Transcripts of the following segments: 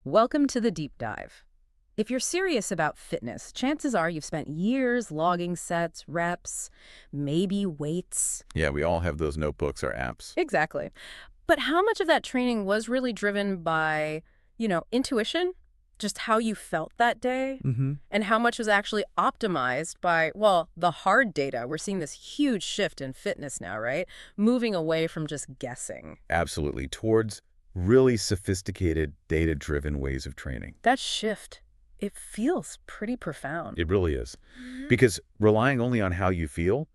Welcome to the deep dive. If you're serious about fitness, chances are you've spent years logging sets, reps, maybe weights. Yeah, we all have those notebooks or apps. Exactly. But how much of that training was really driven by, intuition? Just how you felt that day? Mm-hmm. And how much was actually optimized by, well, the hard data? We're seeing this huge shift in fitness now, right? Moving away from just guessing. Absolutely. Towards really sophisticated, data-driven ways of training. That shift, it feels pretty profound. It really is. Because relying only on how you feel,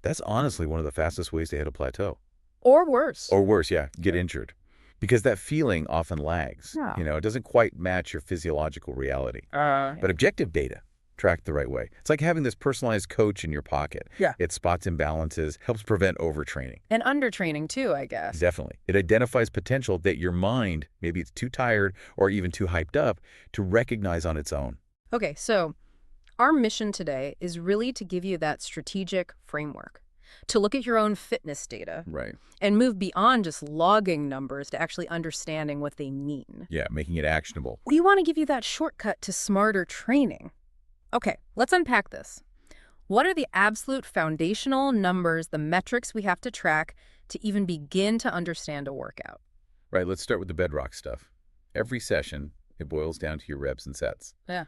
that's honestly one of the fastest ways to hit a plateau. Or worse. Or worse, yeah, get injured. Because that feeling often lags. Yeah. It doesn't quite match your physiological reality. But objective data, tracked the right way. It's like having this personalized coach in your pocket. Yeah. It spots imbalances, helps prevent overtraining. And undertraining too, I guess. Definitely. It identifies potential that your mind, maybe it's too tired or even too hyped up, to recognize on its own. Okay, so our mission today is really to give you that strategic framework, to look at your own fitness data Right. and move beyond just logging numbers to actually understanding what they mean. Yeah, making it actionable. We want to give you that shortcut to smarter training. Okay, let's unpack this. What are the absolute foundational numbers, the metrics we have to track to even begin to understand a workout? Right, let's start with the bedrock stuff. Every session, it boils down to your reps and sets. Yeah.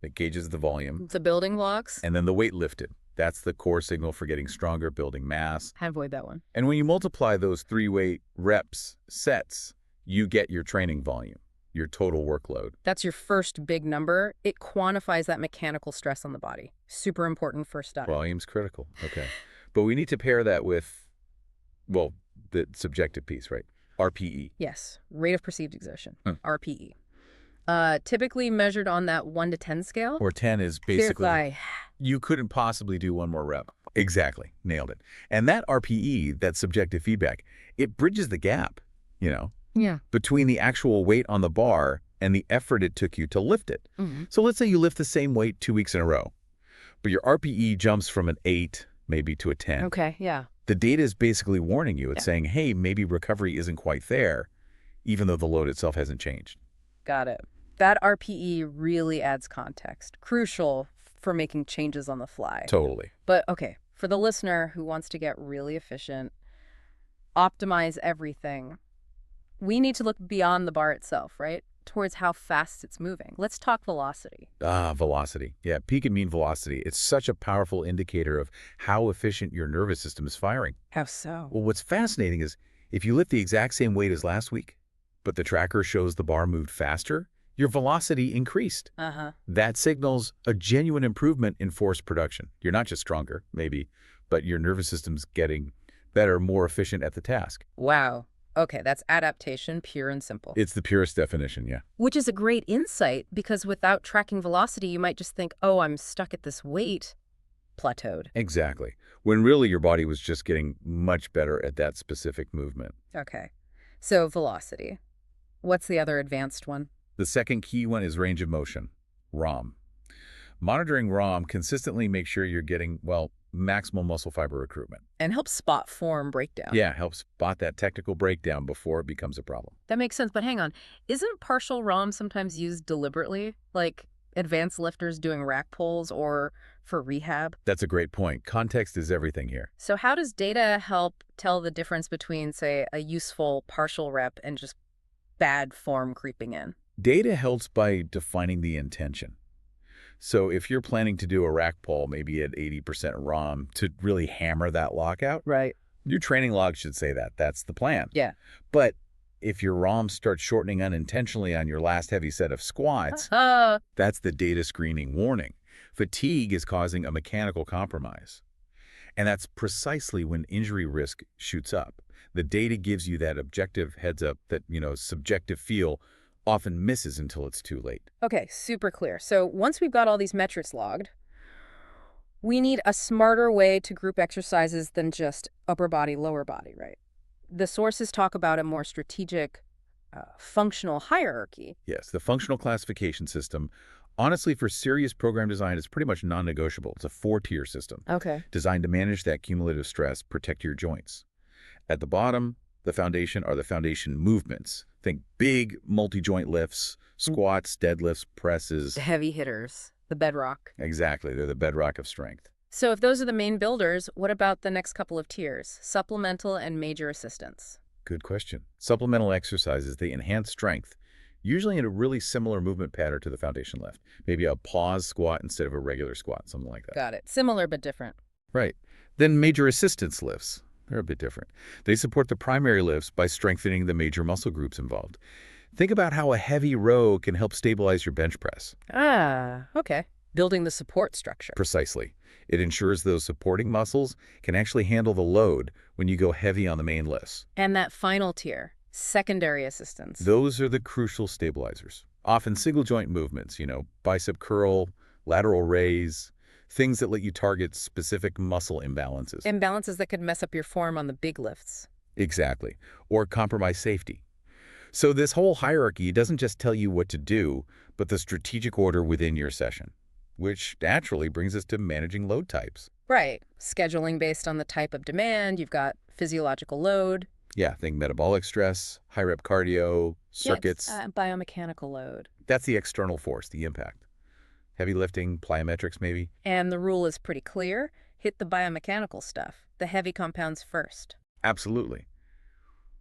It gauges the volume. The building blocks? And then the weight lifted. That's the core signal for getting stronger, building mass. Avoid that one. And when you multiply those three-weight reps, sets, you get your training volume, your total workload. That's your first big number. It quantifies that mechanical stress on the body. Super important first step. Volume's critical. Okay. But we need to pair that with, well, the subjective piece, right? RPE. Yes, rate of perceived exertion, RPE. Typically measured on that 1 to 10 scale. Or 10 is basically, you couldn't possibly do one more rep. Exactly. Nailed it. And that RPE, that subjective feedback, it bridges the gap, Yeah. between the actual weight on the bar and the effort it took you to lift it. Mm-hmm. So let's say you lift the same weight 2 weeks in a row, but your RPE jumps from an 8 maybe to a 10. Okay, yeah. The data is basically warning you. It's saying, hey, maybe recovery isn't quite there, even though the load itself hasn't changed. Got it. That RPE really adds context. Crucial for making changes on the fly. Totally. But okay, for the listener who wants to get really efficient, optimize everything, we need to look beyond the bar itself, right? Towards how fast it's moving. Let's talk velocity. Velocity. Yeah, peak and mean velocity. It's such a powerful indicator of how efficient your nervous system is firing. How so? Well, what's fascinating is if you lift the exact same weight as last week, but the tracker shows the bar moved faster, your velocity increased. That signals a genuine improvement in force production. You're not just stronger, maybe, but your nervous system's getting better, more efficient at the task. Wow. Okay, that's adaptation, pure and simple. It's the purest definition, yeah. Which is a great insight, because without tracking velocity, you might just think, oh, I'm stuck at this weight, plateaued. Exactly. When really your body was just getting much better at that specific movement. Okay, so velocity. What's the other advanced one? The second key one is range of motion, ROM. Monitoring ROM consistently makes sure you're getting, well, maximal muscle fiber recruitment. And helps spot form breakdown. Yeah, helps spot that technical breakdown before it becomes a problem. That makes sense, but hang on. Isn't partial ROM sometimes used deliberately? Like advanced lifters doing rack pulls or for rehab? That's a great point. Context is everything here. So how does data help tell the difference between, say, a useful partial rep and just bad form creeping in? Data helps by defining the intention. So if you're planning to do a rack pull, maybe at 80% ROM, to really hammer that lockout, right, your training log should say that. That's the plan. Yeah. But if your ROM starts shortening unintentionally on your last heavy set of squats, that's the data screening warning. Fatigue is causing a mechanical compromise. And that's precisely when injury risk shoots up. The data gives you that objective heads up that, subjective feel often misses until it's too late. Okay, super clear. So once we've got all these metrics logged, we need a smarter way to group exercises than just upper body, lower body, right? The sources talk about a more strategic, functional hierarchy. Yes, the functional classification system, honestly, for serious program design, is pretty much non-negotiable. It's a 4-tier system. Okay. Designed to manage that cumulative stress, protect your joints. At the bottom, The foundation are the foundation movements. Think big multi-joint lifts, squats, deadlifts, presses. The heavy hitters, the bedrock. Exactly, they're the bedrock of strength. So if those are the main builders, what about the next couple of tiers, supplemental and major assistance? Good question. Supplemental exercises, they enhance strength, usually in a really similar movement pattern to the foundation lift. Maybe a pause squat instead of a regular squat, something like that. Got it. Similar but different. Right. Then major assistance lifts. They're a bit different. They support the primary lifts by strengthening the major muscle groups involved. Think about how a heavy row can help stabilize your bench press. Ah, okay. Building the support structure. Precisely. It ensures those supporting muscles can actually handle the load when you go heavy on the main lifts. And that final tier, secondary assistance. Those are the crucial stabilizers. Often single joint movements, bicep curl, lateral raise, things that let you target specific muscle imbalances. Imbalances that could mess up your form on the big lifts. Exactly. Or compromise safety. So this whole hierarchy doesn't just tell you what to do, but the strategic order within your session, which naturally brings us to managing load types. Right. Scheduling based on the type of demand. You've got physiological load. Yeah, think metabolic stress, high rep cardio, circuits. Yes, biomechanical load. That's the external force, the impact. Heavy lifting, plyometrics maybe. And the rule is pretty clear. Hit the biomechanical stuff, the heavy compounds first. Absolutely.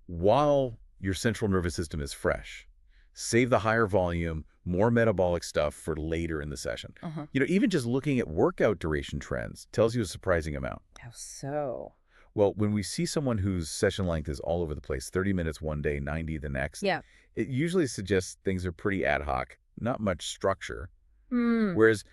While your central nervous system is fresh, save the higher volume, more metabolic stuff for later in the session. Even just looking at workout duration trends tells you a surprising amount. How so? Well, when we see someone whose session length is all over the place, 30 minutes one day, 90 the next, Yeah. it usually suggests things are pretty ad hoc, not much structure. Hmm. Whereas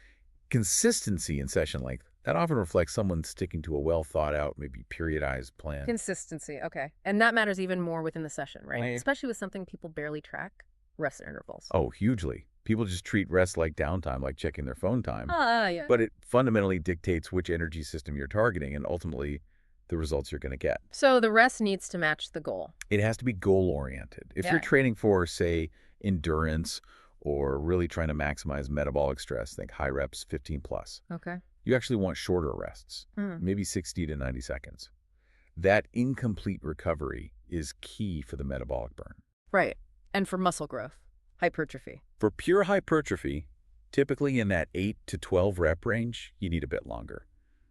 consistency in session length, that often reflects someone sticking to a well-thought-out, maybe periodized plan. Consistency, okay. And that matters even more within the session, right? Right. Especially with something people barely track, rest intervals. Oh, hugely. People just treat rest like downtime, like checking their phone time. Yeah. But it fundamentally dictates which energy system you're targeting and ultimately the results you're going to get. So the rest needs to match the goal. It has to be goal-oriented. If you're Yeah. training for, say, endurance or really trying to maximize metabolic stress, think high reps, 15 plus. Okay. You actually want shorter rests, maybe 60 to 90 seconds. That incomplete recovery is key for the metabolic burn. Right. And for muscle growth, hypertrophy. For pure hypertrophy, typically in that 8 to 12 rep range, you need a bit longer.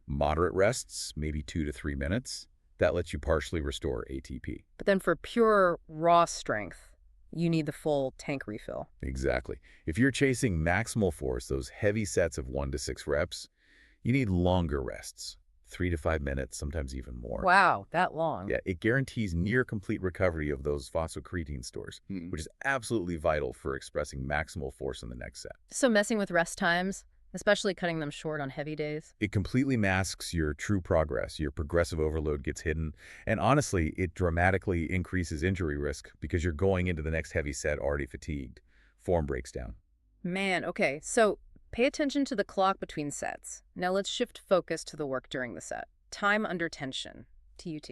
Moderate rests, maybe 2 to 3 minutes. That lets you partially restore ATP. But then for pure raw strength, you need the full tank refill. Exactly. If you're chasing maximal force, those heavy sets of 1 to 6 reps, you need longer rests, 3 to 5 minutes, sometimes even more. Wow, that long. Yeah, it guarantees near complete recovery of those phosphocreatine stores, which is absolutely vital for expressing maximal force in the next set. So messing with rest times, especially cutting them short on heavy days. It completely masks your true progress. Your progressive overload gets hidden. And honestly, it dramatically increases injury risk because you're going into the next heavy set already fatigued. Form breaks down. Man, okay, so pay attention to the clock between sets. Now let's shift focus to the work during the set. Time under tension, TUT.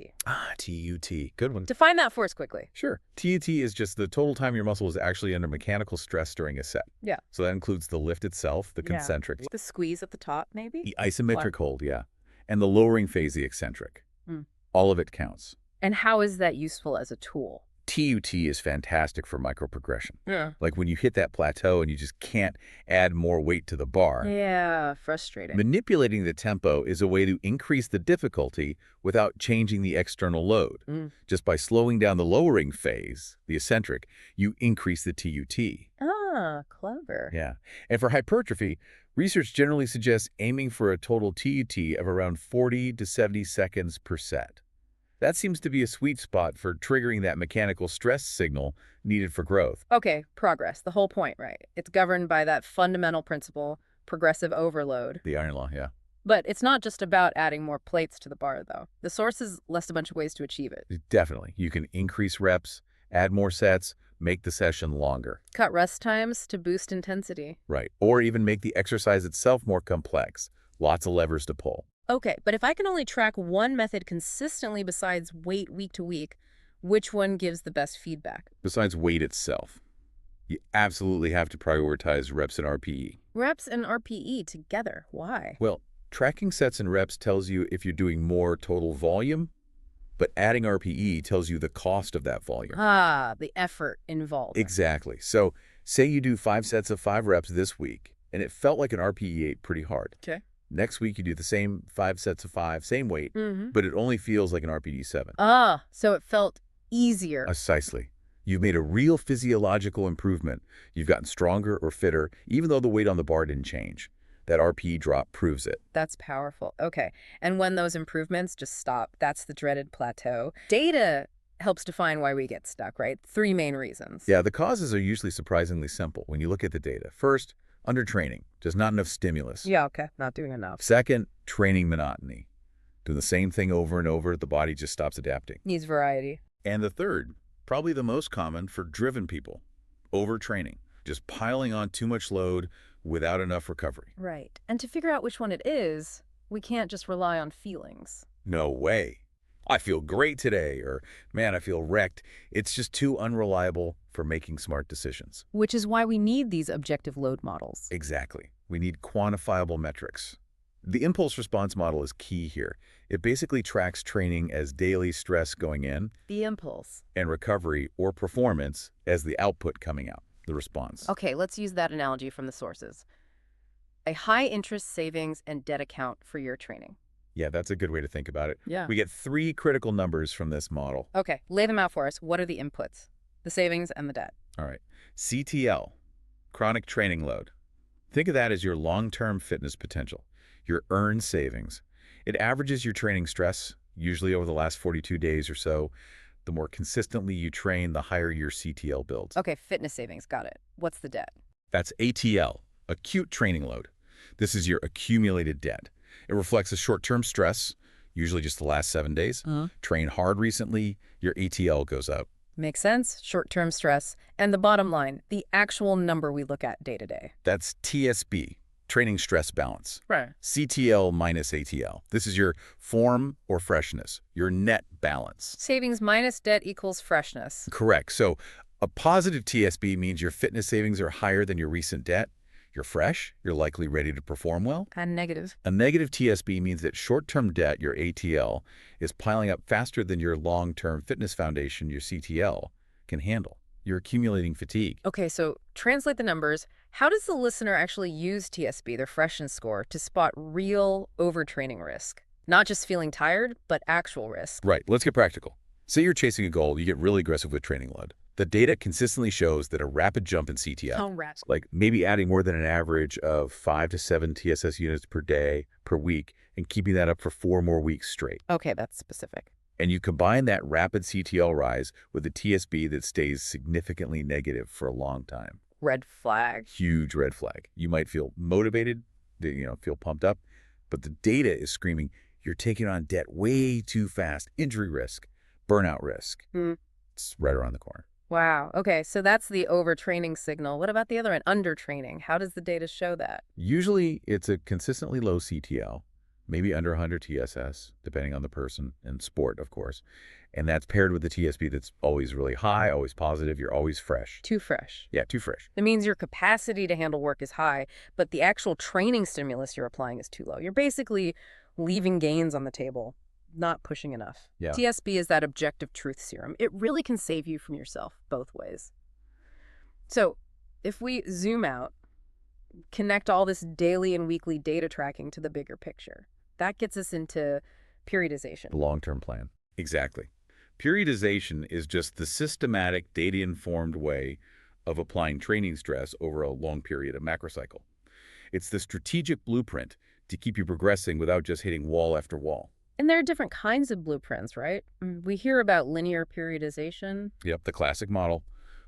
TUT. Good one. Define that for us quickly. Sure. TUT is just the total time your muscle is actually under mechanical stress during a set. Yeah. So that includes the lift itself, the concentric, The squeeze at the top, maybe? the isometric hold, yeah, and the lowering phase, the eccentric. Mm. All of it counts. And how is that useful as a tool? TUT is fantastic for microprogression. Yeah. Like when you hit that plateau and you just can't add more weight to the bar. Yeah, frustrating. Manipulating the tempo is a way to increase the difficulty without changing the external load. Just by slowing down the lowering phase, the eccentric, you increase the TUT. Ah, clever. Yeah. And for hypertrophy, research generally suggests aiming for a total TUT of around 40 to 70 seconds per set. That seems to be a sweet spot for triggering that mechanical stress signal needed for growth. Okay, progress, the whole point, right? It's governed by that fundamental principle, progressive overload. The iron law, yeah. But it's not just about adding more plates to the bar, though. The source is list a bunch of ways to achieve it. Definitely. You can increase reps, add more sets, make the session longer. Cut rest times to boost intensity. Right. Or even make the exercise itself more complex. Lots of levers to pull. Okay, but if I can only track one method consistently besides weight week to week, which one gives the best feedback? Besides weight itself, you absolutely have to prioritize reps and RPE. Reps and RPE together. Why? Well, tracking sets and reps tells you if you're doing more total volume, But adding RPE tells you the cost of that volume. Ah, the effort involved. Exactly. So say you do 5 sets of 5 reps this week, and it felt like an RPE 8 pretty hard. Okay. Next week, you do the same 5 sets of 5, same weight, Mm-hmm. but it only feels like an RPE 7. Ah, so it felt easier. Precisely. You've made a real physiological improvement. You've gotten stronger or fitter, even though the weight on the bar didn't change. That RPE drop proves it. That's powerful. Okay. And when those improvements just stop, that's the dreaded plateau. Data helps define why we get stuck, right? 3 main reasons. Yeah, the causes are usually surprisingly simple when you look at the data. First, undertraining, just not enough stimulus. Yeah, okay. Not doing enough. Second, training monotony. Doing the same thing over and over, the body just stops adapting. Needs variety. And the third, probably the most common for driven people, overtraining, just piling on too much load without enough recovery. Right. And to figure out which one it is, we can't just rely on feelings. No way. I feel great today, or man, I feel wrecked. It's just too unreliable for making smart decisions. Which is why we need these objective load models. Exactly. We need quantifiable metrics. The impulse response model is key here. It basically tracks training as daily stress going in The impulse. and recovery or performance as the output coming out, the response. Okay, let's use that analogy from the sources. A high-interest savings and debt account for your training. Yeah, that's a good way to think about it. Yeah. We get 3 critical numbers from this model. Okay, lay them out for us. What are the inputs? The savings and the debt. All right. CTL, chronic training load. Think of that as your long-term fitness potential, your earned savings. It averages your training stress, usually over the last 42 days or so. The more consistently you train, the higher your CTL builds. Okay, fitness savings. Got it. What's the debt? That's ATL, acute training load. This is your accumulated debt. It reflects a short-term stress, usually just the last 7 days. Train hard recently, your ATL goes up. Makes sense. Short-term stress. And the bottom line, the actual number we look at day to day. That's TSB, training stress balance. Right. CTL minus ATL. This is your form or freshness, your net balance. Savings minus debt equals freshness. Correct. So a positive TSB means your fitness savings are higher than your recent debt. You're fresh. You're likely ready to perform well. And negative. A negative TSB means that short-term debt, your ATL, is piling up faster than your long-term fitness foundation, your CTL, can handle. You're accumulating fatigue. Okay, so translate the numbers. How does the listener actually use TSB, their freshness score, to spot real overtraining risk? Not just feeling tired, but actual risk. Right. Let's get practical. Say you're chasing a goal, you get really aggressive with training load. The data consistently shows that a rapid jump in CTL, like maybe adding more than an average of 5 to 7 TSS units per day, per week, and keeping that up for 4 more weeks straight. Okay, that's specific. And you combine that rapid CTL rise with a TSB that stays significantly negative for a long time. Red flag. Huge red flag. You might feel motivated, feel pumped up, but the data is screaming, you're taking on debt way too fast. Injury risk, burnout risk. It's right around the corner. Wow. Okay, so that's the overtraining signal. What about the other end, undertraining? How does the data show that? Usually, it's a consistently low CTL, maybe under 100 TSS, depending on the person and sport, of course. And that's paired with the TSB that's always really high, always positive. You're always fresh. Too fresh. Yeah, too fresh. That means your capacity to handle work is high, but the actual training stimulus you're applying is too low. You're basically leaving gains on the table, not pushing enough. Yeah. TSB is that objective truth serum. It really can save you from yourself both ways. So if we zoom out, connect all this daily and weekly data tracking to the bigger picture, that gets us into periodization. The long-term plan. Exactly. Periodization is just the systematic, data-informed way of applying training stress over a long period of macrocycle. It's the strategic blueprint to keep you progressing without just hitting wall after wall. And there are different kinds of blueprints, right? We hear about linear periodization. Yep, the classic model.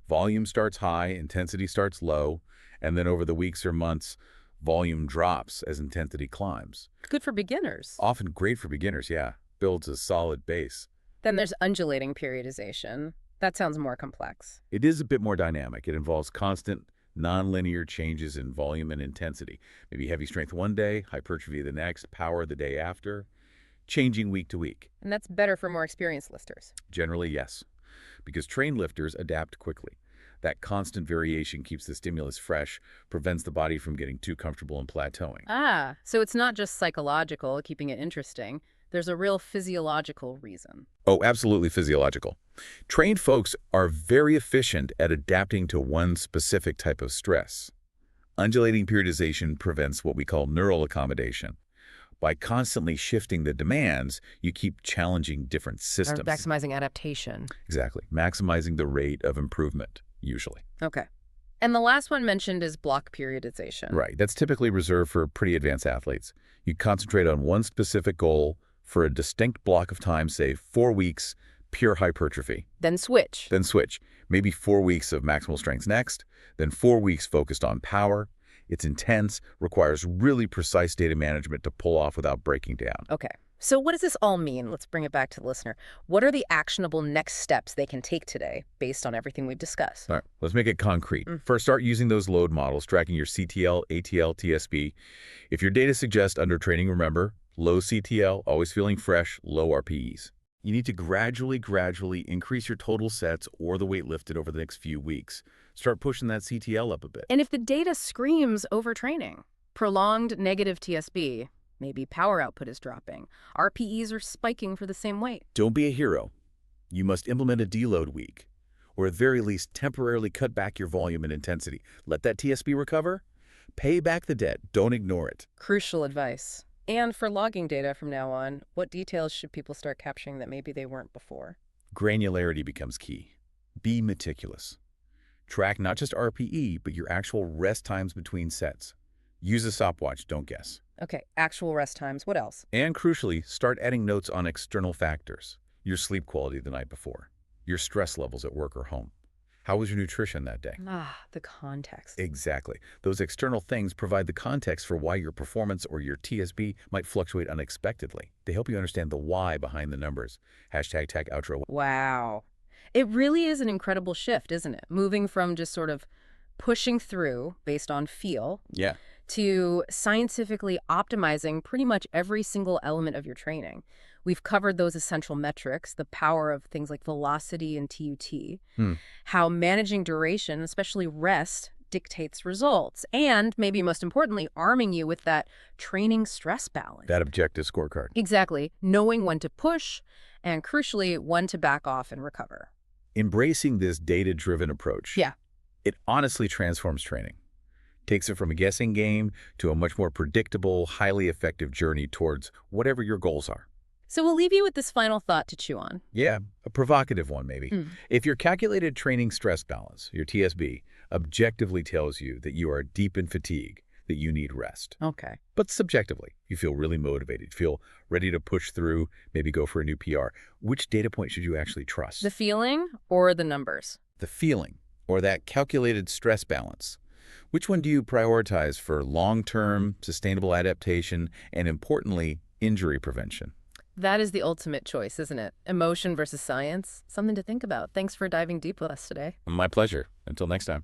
Volume starts high, intensity starts low, and then over the weeks or months, volume drops as intensity climbs. Good for beginners. Often great for beginners, yeah. Builds a solid base. Then there's undulating periodization. That sounds more complex. It is a bit more dynamic. It involves constant, nonlinear changes in volume and intensity. Maybe heavy strength one day, hypertrophy the next, power the day after, changing week to week. And that's better for more experienced lifters. Generally, yes, because trained lifters adapt quickly. That constant variation keeps the stimulus fresh, prevents the body from getting too comfortable and plateauing. Ah, so it's not just psychological, keeping it interesting. There's a real physiological reason. Oh, absolutely physiological. Trained folks are very efficient at adapting to one specific type of stress. Undulating periodization prevents what we call neural accommodation. By constantly shifting the demands, you keep challenging different Or systems. maximizing adaptation. Exactly. Maximizing the rate of improvement, usually. Okay. And the last one mentioned is block periodization. Right. That's typically reserved for pretty advanced athletes. You concentrate on one specific goal for a distinct block of time, say 4 weeks, pure hypertrophy. Then switch. Then switch. Maybe 4 weeks of maximal strength next, then 4 weeks focused on power. It's intense, requires really precise data management to pull off without breaking down. Okay. So what does this all mean? Let's bring it back to the listener. What are the actionable next steps they can take today based on everything we've discussed? All right, let's make it concrete. First, start using those load models, tracking your CTL, ATL, TSB. If your data suggests undertraining, remember, low CTL, always feeling fresh, low RPEs. You need to gradually increase your total sets or the weight lifted over the next few weeks. Start pushing that CTL up a bit. And if the data screams overtraining, prolonged negative TSB, maybe power output is dropping, RPEs are spiking for the same weight. Don't be a hero. You must implement a deload week, or at very least temporarily cut back your volume and intensity. Let that TSB recover. Pay back the debt. Don't ignore it. Crucial advice. And for logging data from now on, what details should people start capturing that maybe they weren't before? Granularity becomes key. Be meticulous. Track not just RPE, but your actual rest times between sets. Use a stopwatch, don't guess. Okay, actual rest times. What else? And crucially, start adding notes on external factors. Your sleep quality the night before. Your stress levels at work or home. How was your nutrition that day? The context. Exactly. Those external things provide the context for why your performance or your TSB might fluctuate unexpectedly. They help you understand the why behind the numbers. Hashtag tag outro. Wow. It really is an incredible shift, isn't it? Moving from just sort of pushing through based on feel Yeah. to scientifically optimizing pretty much every single element of your training. We've covered those essential metrics, the power of things like velocity and TUT, how managing duration, especially rest, dictates results, and maybe most importantly, arming you with that training stress balance. That objective scorecard. Exactly. Knowing when to push and, crucially, when to back off and recover. Embracing this data-driven approach. Yeah. It honestly transforms training. Takes it from a guessing game to a much more predictable, highly effective journey towards whatever your goals are. So we'll leave you with this final thought to chew on. Yeah, a provocative one maybe. If your calculated training stress balance, your TSB, objectively tells you that you are deep in fatigue, that you need rest. Okay. But subjectively, you feel really motivated, feel ready to push through, maybe go for a new PR. Which data point should you actually trust? The feeling or the numbers? The feeling, or that calculated stress balance. Which one do you prioritize for long-term, sustainable adaptation, and importantly, injury prevention? That is the ultimate choice, isn't it? Emotion versus science. Something to think about. Thanks for diving deep with us today. My pleasure. Until next time.